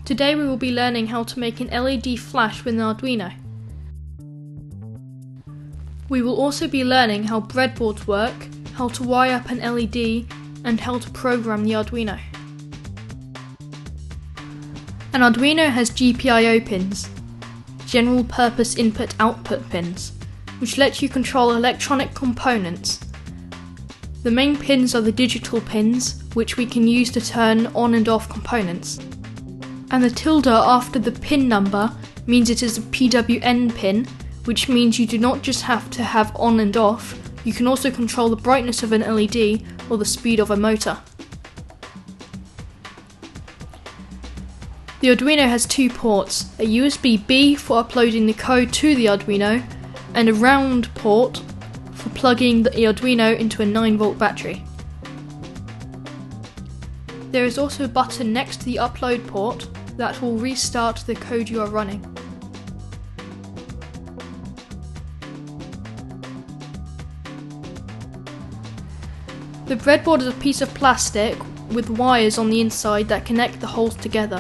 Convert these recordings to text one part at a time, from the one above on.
Today we will be learning how to make an LED flash with an Arduino. We will also be learning how breadboards work, how to wire up an LED, and how to program the Arduino. An Arduino has GPIO pins, general purpose input-output pins, which let you control electronic components. The main pins are the digital pins, which we can use to turn on and off components. And the tilde after the pin number means it is a PWN pin, which means you do not just have to have on and off, you can also control the brightness of an LED or the speed of a motor. The Arduino has two ports, a USB-B for uploading the code to the Arduino, and a round port for plugging the Arduino into a 9-volt battery. There is also a button next to the upload port that will restart the code you are running. The breadboard is a piece of plastic with wires on the inside that connect the holes together,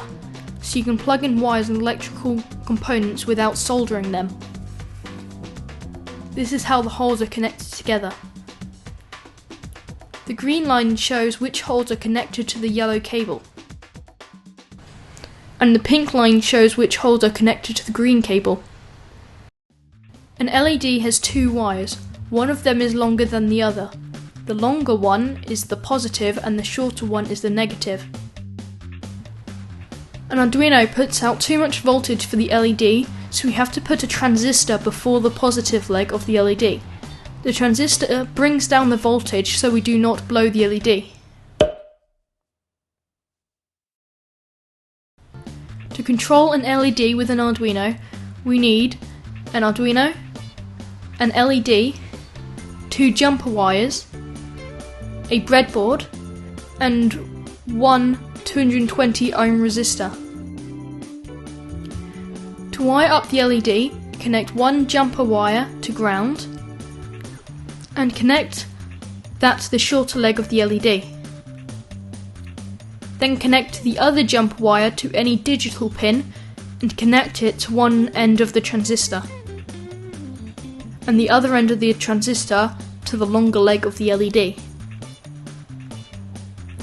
so you can plug in wires and electrical components without soldering them. This is how the holes are connected together. The green line shows which holes are connected to the yellow cable, and the pink line shows which holes are connected to the green cable. An LED has two wires, one of them is longer than the other. The longer one is the positive and the shorter one is the negative. An Arduino puts out too much voltage for the LED, so we have to put a transistor before the positive leg of the LED. The transistor brings down the voltage so we do not blow the LED. To control an LED with an Arduino, we need an Arduino, an LED, two jumper wires, a breadboard, and one 220 ohm resistor. To wire up the LED, connect one jumper wire to ground and connect that to the shorter leg of the LED. Then connect the other jumper wire to any digital pin and connect it to one end of the transistor and the other end of the transistor to the longer leg of the LED.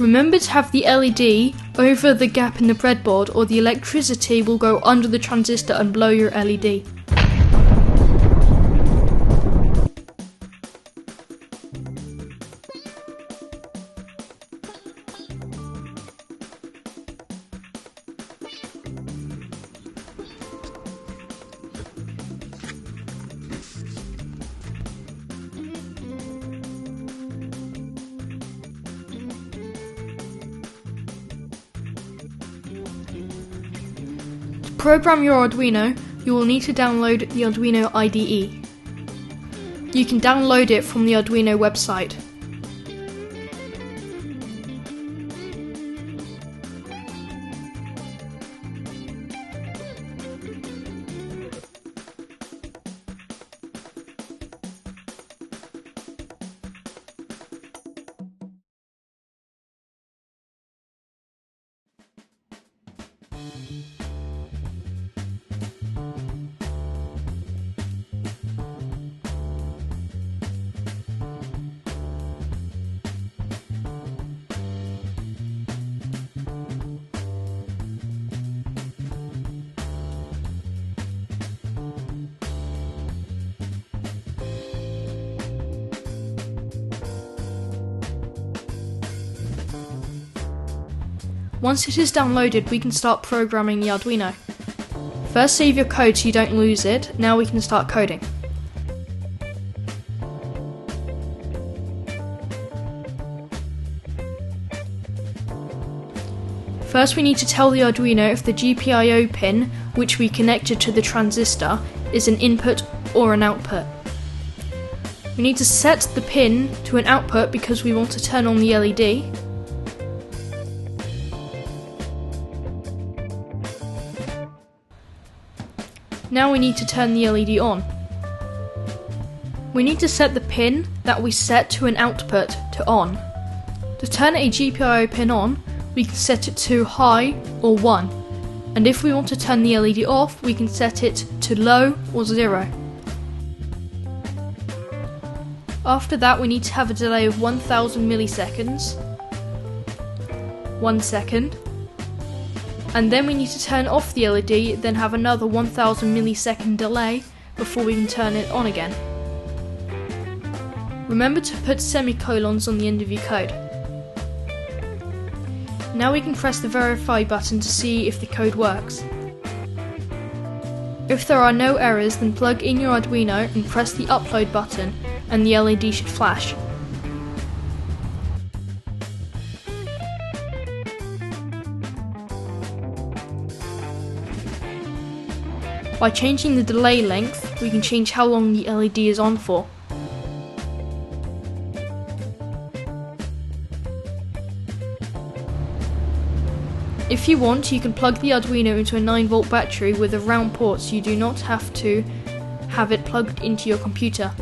Remember to have the LED over the gap in the breadboard or the electricity will go under the transistor and blow your LED. To program your Arduino, you will need to download the Arduino IDE. You can download it from the Arduino website. Once it is downloaded, we can start programming the Arduino. First save your code so you don't lose it, now we can start coding. First we need to tell the Arduino if the GPIO pin, which we connected to the transistor, is an input or an output. We need to set the pin to an output because we want to turn on the LED. Now we need to turn the LED on. We need to set the pin that we set to an output to on. To turn a GPIO pin on, we can set it to high or 1. and if we want to turn the LED off, we can set it to low or 0. After that, we need to have a delay of 1000 milliseconds, 1 second, and then we need to turn off the LED, then have another 1000 millisecond delay before we can turn it on again. Remember to put semicolons on the end of your code. Now we can press the verify button to see if the code works. If there are no errors, then plug in your Arduino and press the upload button and the LED should flash. By changing the delay length, we can change how long the LED is on for. If you want, you can plug the Arduino into a 9-volt battery with a round port, so you do not have to have it plugged into your computer.